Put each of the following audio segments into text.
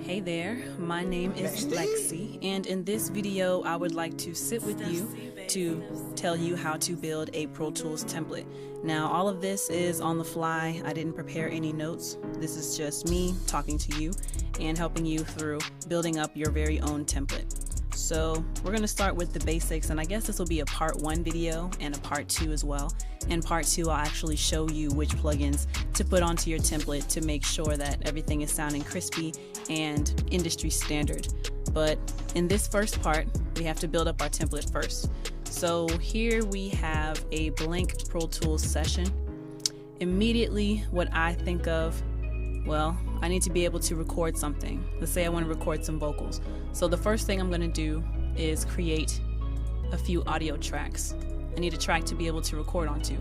Hey there, my name is StephC, and in this video I would like to sit with you to tell you how to build a Pro Tools template. Now all of this is on the fly. I didn't prepare any notes. This is just me talking to you and helping you through building up your very own template. So we're going to start with the basics, and I guess this will be a part 1 video and a part 2 as well. In part 2 I'll actually show you which plugins to put onto your template to make sure that everything is sounding crispy and industry standard. But in this first part we have to build up our template first. So here we have a blank Pro Tools session. Immediately what I think of, well, I need to be able to record something. Let's say I want to record some vocals. So the first thing I'm going to do is create a few audio tracks. I need a track to be able to record onto.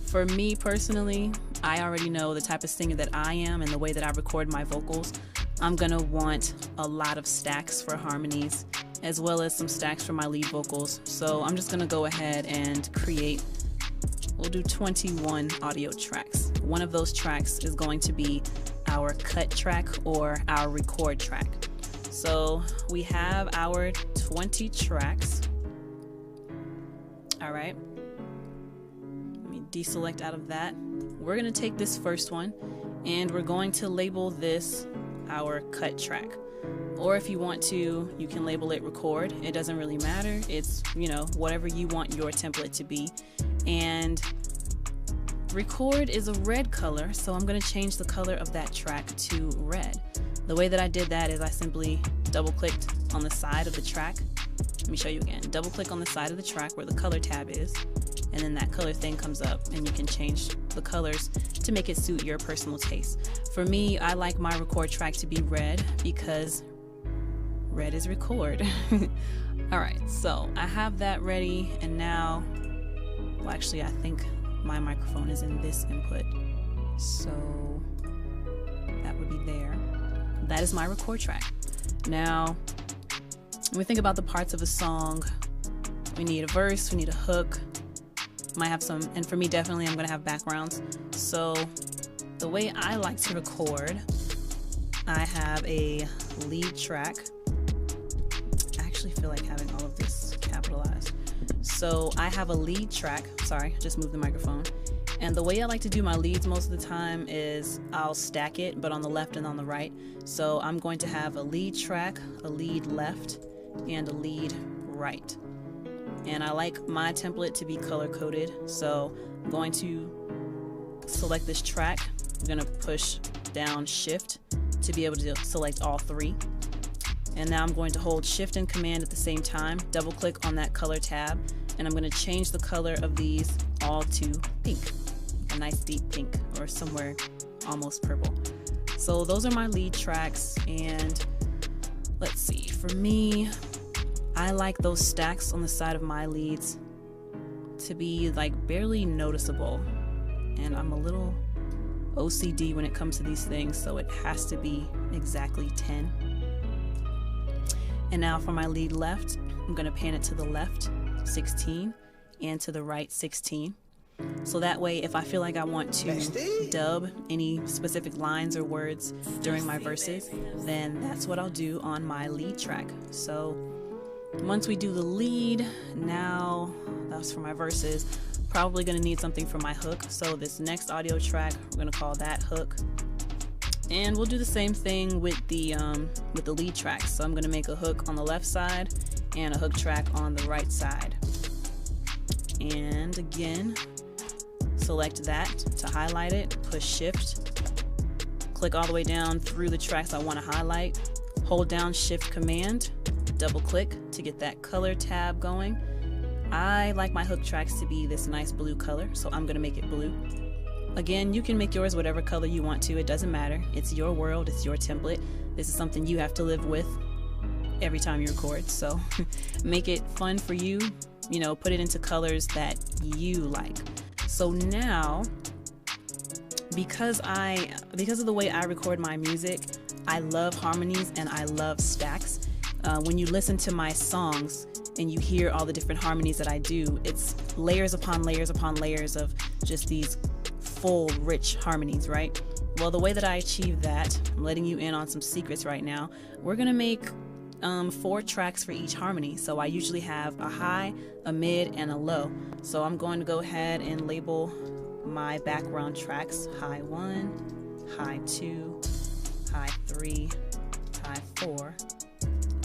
For me personally, I already know the type of singer that I am and the way that I record my vocals. I'm going to want a lot of stacks for harmonies as well as some stacks for my lead vocals. So I'm just going to go ahead and create, we'll do 21 audio tracks. One of those tracks is going to be our cut track or our record track. So we have our 20 tracks. All right, let me deselect out of that. We're going to take this first one and we're going to label this our cut track. Or if you want to, you can label it record. It doesn't really matter. It's, you know, whatever you want your template to be. And record is a red color, so I'm going to change the color of that track to red. The way that I did that is I simply double clicked on the side of the track. Let me show you again. Double click on the side of the track where the color tab is, and then that color thing comes up and you can change the colors to make it suit your personal taste. For me, I like my record track to be red because red is record. Alright, so I have that ready, and now, well actually I think my microphone is in this input, so that would be there. That is my record track. Now when we think about the parts of a song, we need a verse, we need a hook, might have some, and for me definitely I'm gonna have backgrounds. So the way I like to record, I have a lead track. I actually feel like having all of this capitalized. So I have a lead track, sorry, just moved the microphone. And the way I like to do my leads most of the time is I'll stack it, but on the left and on the right. So I'm going to have a lead track, a lead left, and a lead right. And I like my template to be color coded. So I'm going to select this track. I'm going to push down shift to be able to select all 3. And now I'm going to hold shift and command at the same time, double click on that color tab, and I'm going to change the color of these all to pink, a nice deep pink, or somewhere almost purple. So those are my lead tracks, and let's see, for me, I like those stacks on the side of my leads to be like barely noticeable, and I'm a little OCD when it comes to these things, so it has to be exactly 10. And now for my lead left, I'm going to pan it to the left 16 and to the right 16. So that way if I feel like I want to dub any specific lines or words during my verses, then that's what I'll do on my lead track. So once we do the lead, now that's for my verses, probably going to need something for my hook. So this next audio track, we're going to call that hook. And we'll do the same thing with the lead track. So I'm going to make a hook on the left side and a hook track on the right side. And again, select that to highlight it, push shift, click all the way down through the tracks I want to highlight, hold down shift command, double click to get that color tab going. I like my hook tracks to be this nice blue color, so I'm going to make it blue. Again, you can make yours whatever color you want to, it doesn't matter. It's your world, it's your template. This is something you have to live with every time you record, so make it fun for you, you know, put it into colors that you like. So now, because of the way I record my music, I love harmonies and I love stacks. When you listen to my songs and you hear all the different harmonies that I do, it's layers upon layers upon layers of just these full, rich harmonies, right? well, the way that I achieve that, I'm letting you in on some secrets right now. We're gonna make 4 tracks for each harmony. So I usually have a high, a mid, and a low. So I'm going to go ahead and label my background tracks: high 1, high 2, high 3, high 4,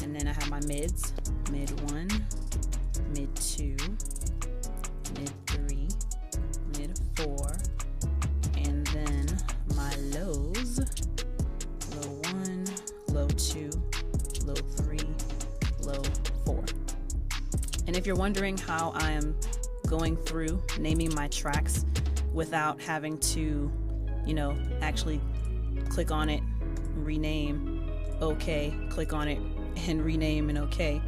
and then I have my mids: mid 1, mid 2, mid 3, mid 4, and then my lows: low 1, low 2, low 3, low 4. And if you're wondering how I am going through naming my tracks without having to, actually click on it, rename, okay, click on it and rename and okay.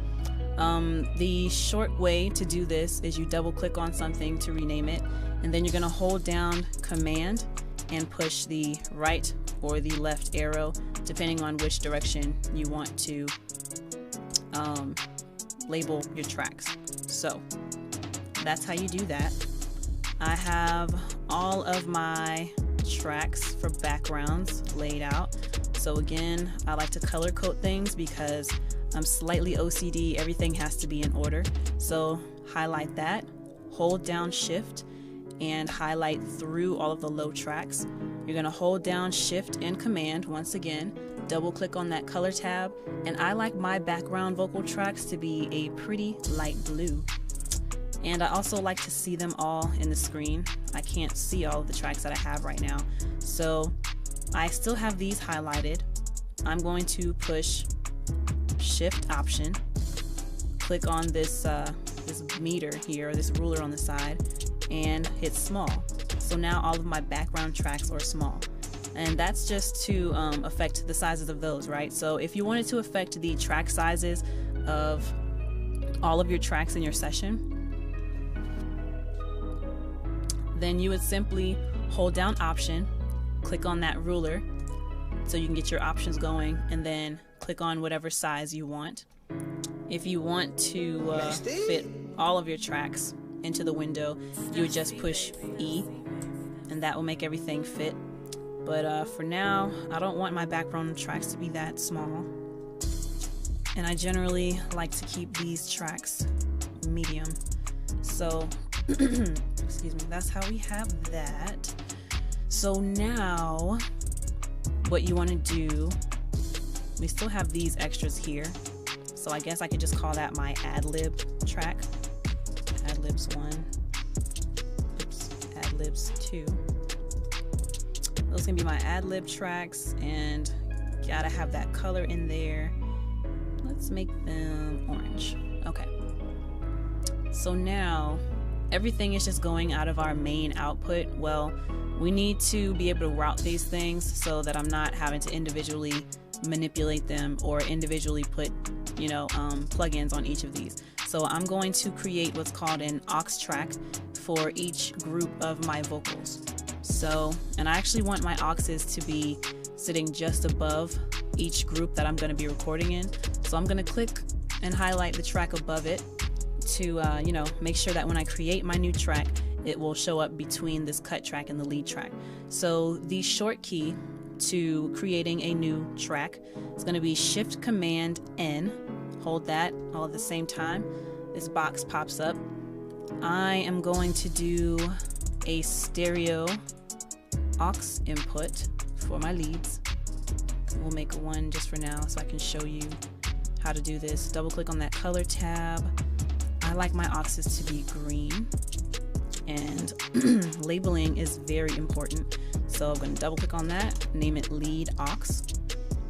The short way to do this is you double click on something to rename it, and then you're going to hold down Command and push the right or the left arrow depending on which direction you want to label your tracks. So that's how you do that. I have all of my tracks for backgrounds laid out. So again, I like to color code things because I'm slightly OCD. Everything has to be in order. So highlight that, hold down Shift, and highlight through all of the low tracks. You're going to hold down Shift and Command once again, double click on that color tab, and I like my background vocal tracks to be a pretty light blue. And I also like to see them all in the screen. I can't see all of the tracks that I have right now. So I still have these highlighted. I'm going to push Shift Option, click on this meter here, or this ruler on the side, and hit small. So now all of my background tracks are small. And that's just to affect the sizes of those, right? So if you wanted to affect the track sizes of all of your tracks in your session, then you would simply hold down Option, click on that ruler so you can get your options going, and then click on whatever size you want. If you want to fit all of your tracks into the window, you would just push E, and that will make everything fit. But for now, I don't want my background tracks to be that small, and I generally like to keep these tracks medium. So excuse me, that's how we have that. So now what you want to do, we still have these extras here, so I guess I could just call that my ad-lib track. Ad-libs 1, oops, ad-libs 2. Those can be my ad-lib tracks, and gotta have that color in there. Let's make them orange. Okay. So now everything is just going out of our main output. Well, we need to be able to route these things so that I'm not having to individually manipulate them or individually put, plugins on each of these. So I'm going to create what's called an aux track for each group of my vocals. So, and I actually want my auxes to be sitting just above each group that I'm going to be recording in. So I'm going to click and highlight the track above it to, make sure that when I create my new track, it will show up between this cut track and the lead track. So the short key to creating a new track is going to be Shift Command N. Hold that all at the same time. This box pops up. I am going to do a stereo aux input for my leads. We'll make one just for now so I can show you how to do this. Double click on that color tab. I like my auxes to be green, and labeling is very important. So I'm going to double click on that, name it lead aux.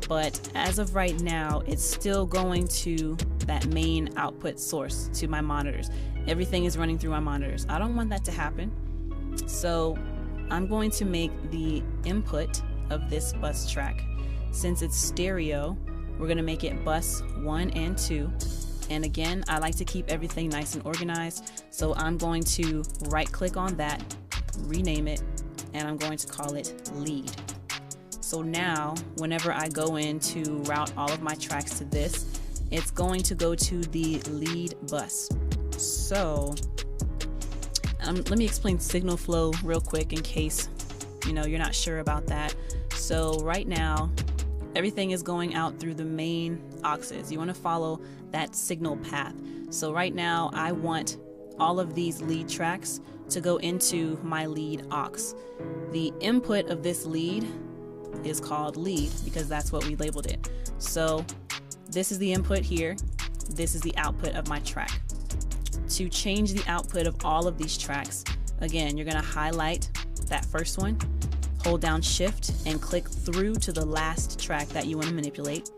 But as of right now, it's still going to that main output source, to my monitors. Everything is running through my monitors. I don't want that to happen. So I'm going to make the input of this bus track, since it's stereo, we're going to make it bus 1 and 2. And again, I like to keep everything nice and organized. So I'm going to right click on that, rename it, and I'm going to call it lead. So now, whenever I go in to route all of my tracks to this, it's going to go to the lead bus. So let me explain signal flow real quick in case you're not sure about that. So right now, everything is going out through the main auxes. You want to follow that signal path. So right now, I want all of these lead tracks to go into my lead aux. The input of this lead is called lead because that's what we labeled it. So this is the input here. This is the output of my track. To change the output of all of these tracks, again, you're going to highlight that first one, hold down Shift, and click through to the last track that you want to manipulate.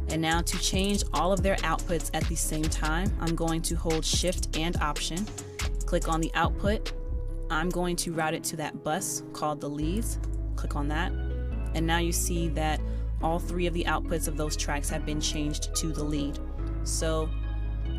And now to change all of their outputs at the same time, I'm going to hold Shift and Option, click on the output. I'm going to route it to that bus called the leads. Click on that. And now you see that all three of the outputs of those tracks have been changed to the lead. So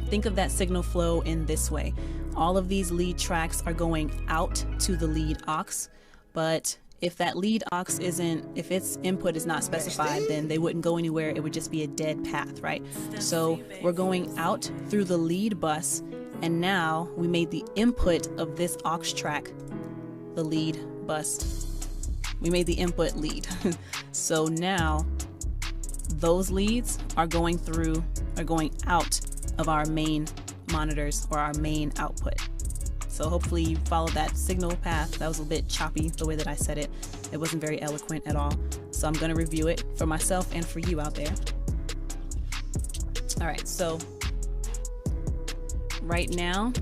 think of that signal flow in this way. All of these lead tracks are going out to the lead aux, but if that lead aux if its input is not specified, then they wouldn't go anywhere. It would just be a dead path, right? So we're going out through the lead bus, and now we made the input of this aux track the lead bus. We made the input lead. So now those leads are going out of our main monitors or our main output. So hopefully you followed that signal path. That was a bit choppy the way that I said it. It wasn't very eloquent at all. So I'm going to review it for myself and for you out there. All right, so right now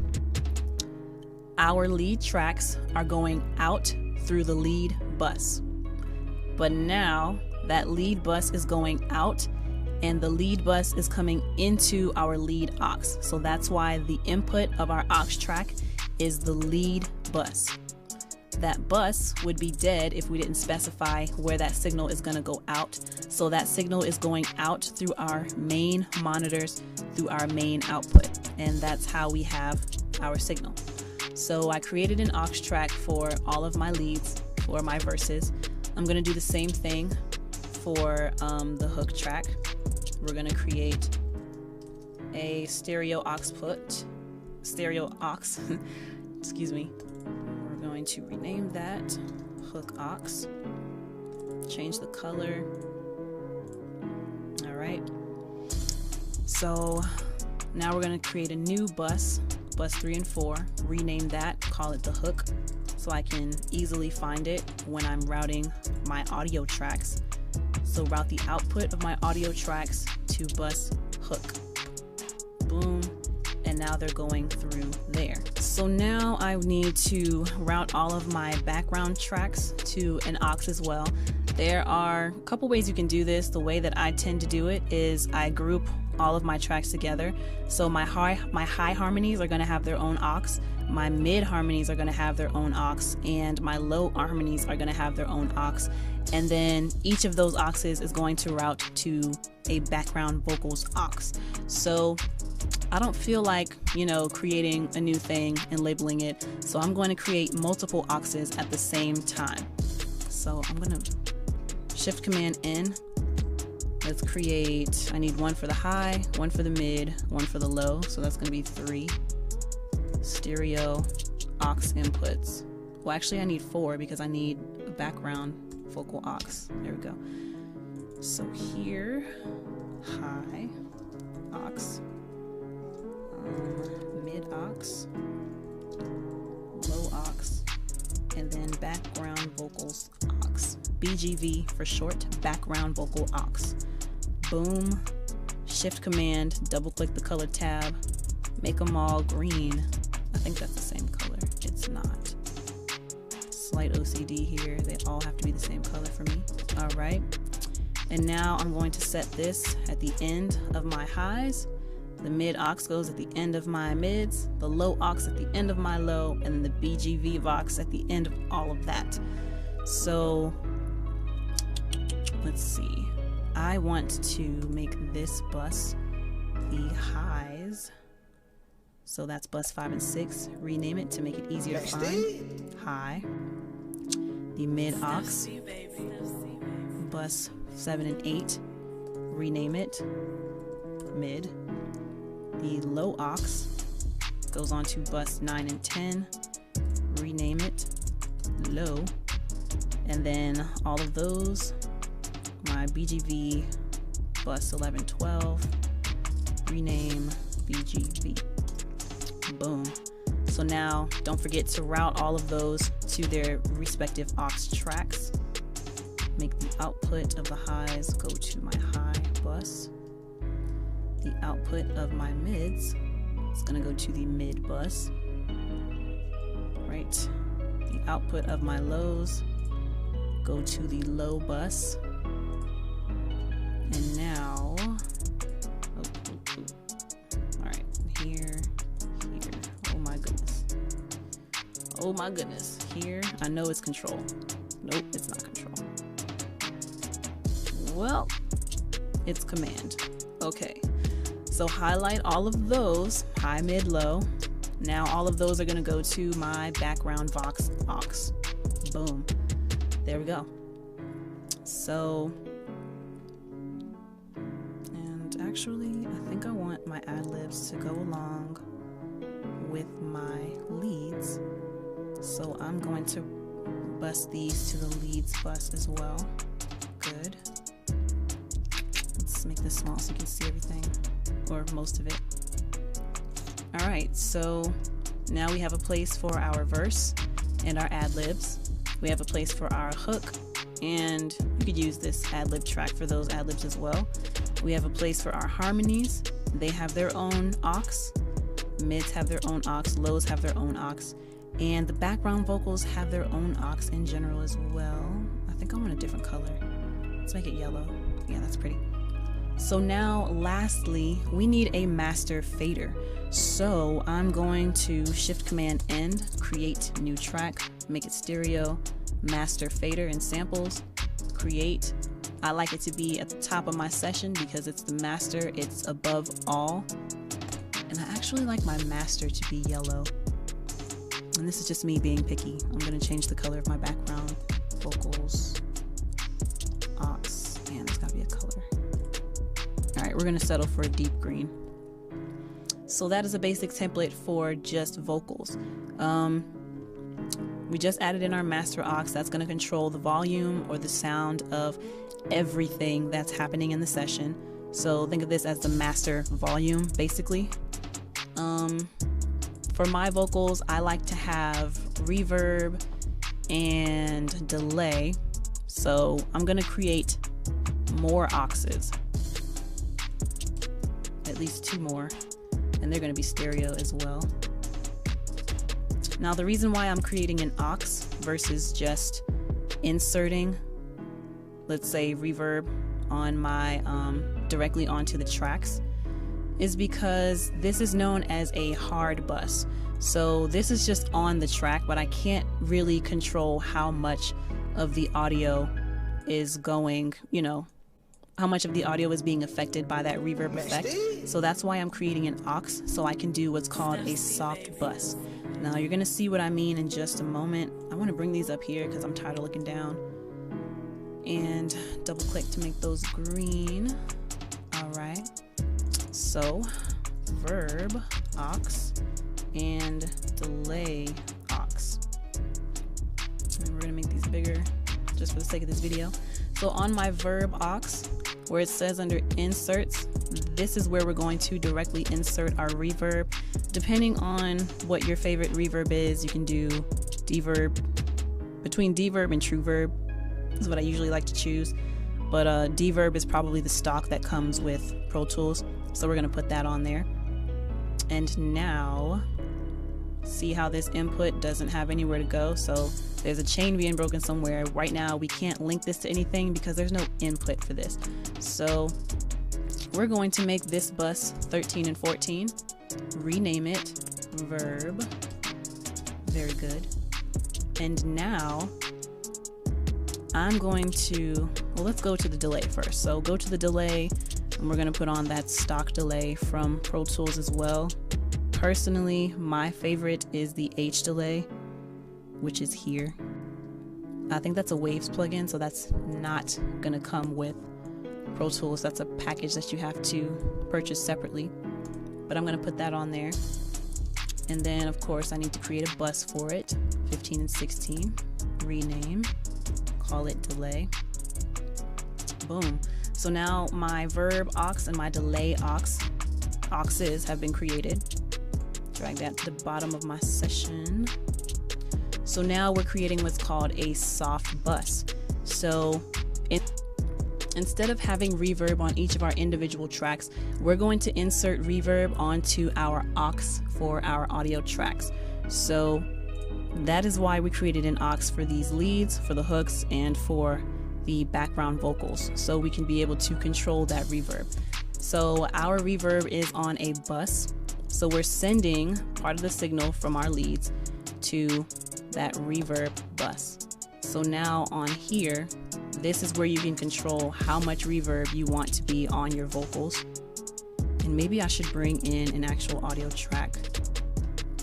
our lead tracks are going out through the lead bus. But now that lead bus is going out and the lead bus is coming into our lead aux. So that's why the input of our aux track is the lead bus. That bus would be dead if we didn't specify where that signal is going to go out. So that signal is going out through our main monitors, through our main output. And that's how we have our signal. So I created an aux track for all of my leads, for my verses. I'm going to do the same thing for the hook track. We're going to create a stereo aux, excuse me. We're going to rename that hook aux, change the color. All right. So now we're going to create a new bus 3 and 4, rename that, call it the hook, so I can easily find it when I'm routing my audio tracks. So route the output of my audio tracks to bus hook. Boom. And now they're going through there. So now I need to route all of my background tracks to an aux as well. There are a couple ways you can do this. The way that I tend to do it is I group all of my tracks together. So my high harmonies are going to have their own aux, my mid harmonies are going to have their own aux, and my low harmonies are going to have their own aux. And then each of those auxes is going to route to a background vocals aux. So I don't feel like, creating a new thing and labeling it. So I'm going to create multiple auxes at the same time. So I'm going to Shift Command N. Let's create, I need one for the high, one for the mid, one for the low. So that's going to be 3 stereo aux inputs. Well, actually I need 4 because I need a background vocal aux. There we go. So here, high aux, mid aux, low aux, and then background vocals aux. BGV for short, background vocal aux. Boom, Shift Command, double click the color tab, make them all green. I think that's the same color. It's not. Slight OCD here. They all have to be the same color for me. All right. And now I'm going to set this at the end of my highs. The mid aux goes at the end of my mids, the low aux at the end of my low, and the BGV vox at the end of all of that. So let's see. I want to make this bus the highs. So that's bus 5 and 6. Rename it to make it easier to find. High. The mid aux, bus 7 and 8. Rename it mid. The low aux goes on to bus 9 and 10. Rename it low. And then all of those my BGV bus 1112, rename BGV. Boom. So now don't forget to route all of those to their respective aux tracks. Make the output of the highs go to my high bus. The output of my mids is going to go to the mid bus. Right. The output of my lows go to the low bus. And now, all right, here. Oh my goodness. Oh my goodness. Here, I know it's control. Nope, it's not control. Well, it's command. Okay, so highlight all of those, high, mid, low. Now all of those are gonna go to my background Vox aux. Boom. There we go. So, and actually, I think I want my ad-libs to go along with my leads. So I'm going to bus these to the leads bus as well. Good. Let's make this small so you can see everything, or most of it. All right, so now we have a place for our verse and our ad-libs. We have a place for our hook, and you could use this ad-lib track for those ad-libs as well. We have a place for our harmonies. They have their own aux. Mids have their own aux. Lows have their own aux. And the background vocals have their own aux in general as well. I think I want a different color. Let's make it yellow. Yeah, that's pretty. So now, lastly, we need a master fader. So I'm going to Shift Command N, create new track, make it stereo, master fader and samples, create. I like it to be at the top of my session because it's the master, it's above all. And I actually like my master to be yellow. And this is just me being picky. I'm gonna change the color of my background vocals, aux, and there's gotta be a color. All right, we're gonna settle for a deep green. So that is a basic template for just vocals. We just added in our master aux. That's going to control the volume or the sound of everything that's happening in the session. So think of this as the master volume, basically. For my vocals, I like to have reverb and delay. So I'm going to create more auxes, at least 2 more. And they're going to be stereo as well. Now the reason why I'm creating an aux versus just inserting, let's say, reverb on my directly onto the tracks is because this is known as a hard bus. So this is just on the track, but I can't really control how much of the audio is going, how much of the audio is being affected by that reverb effect. So that's why I'm creating an aux, so I can do what's called a soft bus. Now you're gonna see what I mean in just a moment. I wanna bring these up here because I'm tired of looking down. And double click to make those green. All right, so verb aux and delay aux. And we're gonna make these bigger just for the sake of this video. So on my verb aux, where it says under inserts, this is where we're going to directly insert our reverb. Depending on what your favorite reverb is, you can do deverb, between deverb and true verb is what I usually like to choose. But deverb is probably the stock that comes with Pro Tools. So we're gonna put that on there. And now, see how this input doesn't have anywhere to go? So there's a chain being broken somewhere. Right now, we can't link this to anything because there's no input for this. So we're going to make this bus 13 and 14, rename it verb. Very good. And now I'm going to, well, let's go to the delay first. So go to the delay, and we're going to put on that stock delay from Pro Tools as well. Personally, my favorite is the H delay, which is here. I think that's a Waves plugin, so that's not gonna come with Pro Tools. That's a package that you have to purchase separately, but I'm gonna put that on there. And then of course I need to create a bus for it, 15 and 16, rename, call it delay. Boom. So now my verb aux and my delay auxes have been created. Drag that to the bottom of my session. So now we're creating what's called a soft bus. So instead of having reverb on each of our individual tracks, we're going to insert reverb onto our aux for our audio tracks. So that is why we created an aux for these leads, for the hooks, and for the background vocals, so we can be able to control that reverb. So our reverb is on a bus, so we're sending part of the signal from our leads to that reverb bus. So now on here, this is where you can control how much reverb you want to be on your vocals. And maybe I should bring in an actual audio track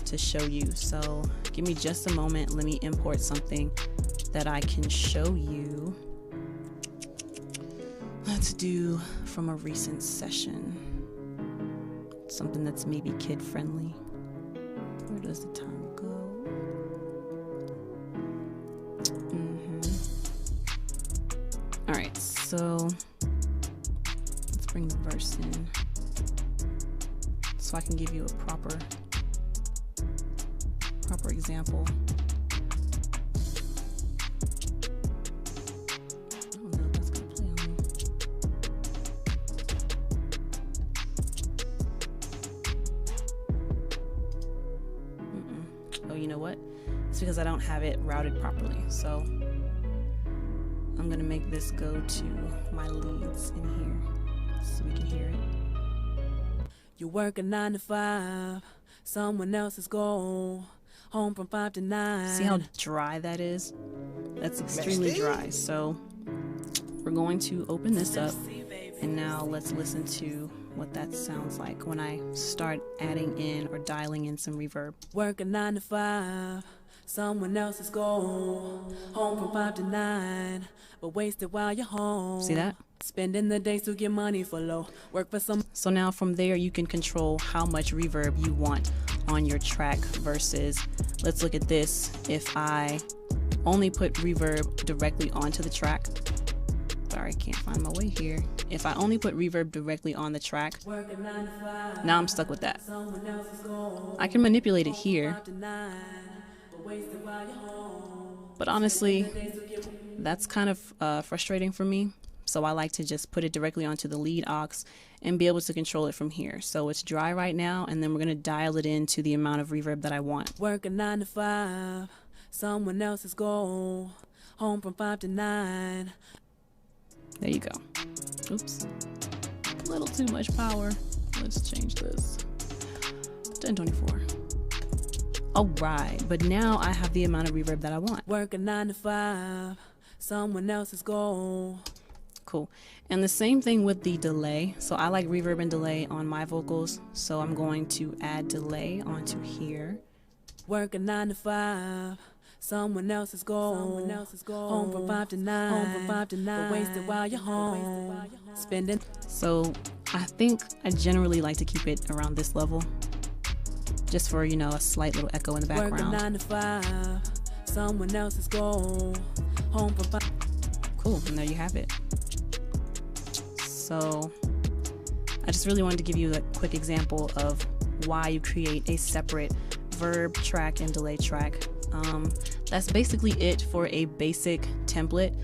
to show you. So give me just a moment. Let me import something that I can show you. Let's do from a recent session. Something that's maybe kid friendly. Where does the time go? All right, so let's bring the verse in so I can give you a proper example. I don't know if that's gonna play on me. Oh, you know what? It's because I don't have it routed properly. So I'm gonna make this go to my leads in here so we can hear it. You work a 9 to 5, someone else's goal, home from 5 to 9. See how dry that is? That's extremely dry. So we're going to open this up, and now let's listen to what that sounds like when I start adding in or dialing in some reverb. Work a 9 to 5, someone else's goal, home from 5 to 9, but wasted while you're home. See that? Spending the days to get money for low. Work for some. So now from there you can control how much reverb you want on your track versus, let's look at this. If I only put reverb directly onto the track, sorry, I can't find my way here. If I only put reverb directly on the track, now I'm stuck with that. I can manipulate it here, but honestly, that's kind of frustrating for me. So I like to just put it directly onto the lead aux and be able to control it from here. So it's dry right now, and then we're gonna dial it into the amount of reverb that I want. Work a 9 to 5, someone else's goal, home from 5 to 9. There you go. Oops, a little too much power. Let's change this. 1024. All right, but now I have the amount of reverb that I want. Work a 9 to 5, someone else's goal. Cool. And the same thing with the delay. So I like reverb and delay on my vocals, so I'm going to add delay onto here. Work a 9 to 5, someone else's goal, home from 5 to 9, but wasted while you're home, spending. So I think I generally like to keep it around this level, just for, you know, a slight little echo in the background. Work a 9 to 5, someone else's goal, home from 5. Cool, and there you have it. So I just really wanted to give you a quick example of why you create a separate verb track and delay track. That's basically it for a basic template.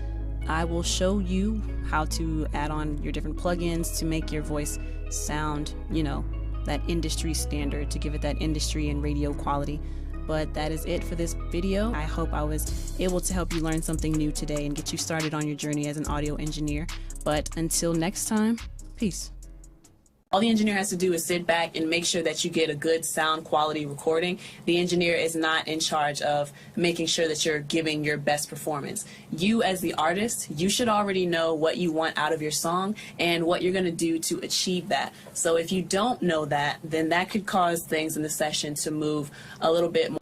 I will show you how to add on your different plugins to make your voice sound, you know, that industry standard, to give it that industry and radio quality. But that is it for this video. I hope I was able to help you learn something new today and get you started on your journey as an audio engineer. But until next time, peace. All the engineer has to do is sit back and make sure that you get a good sound quality recording. The engineer is not in charge of making sure that you're giving your best performance. You as the artist, you should already know what you want out of your song and what you're going to do to achieve that. So if you don't know that, then that could cause things in the session to move a little bit more.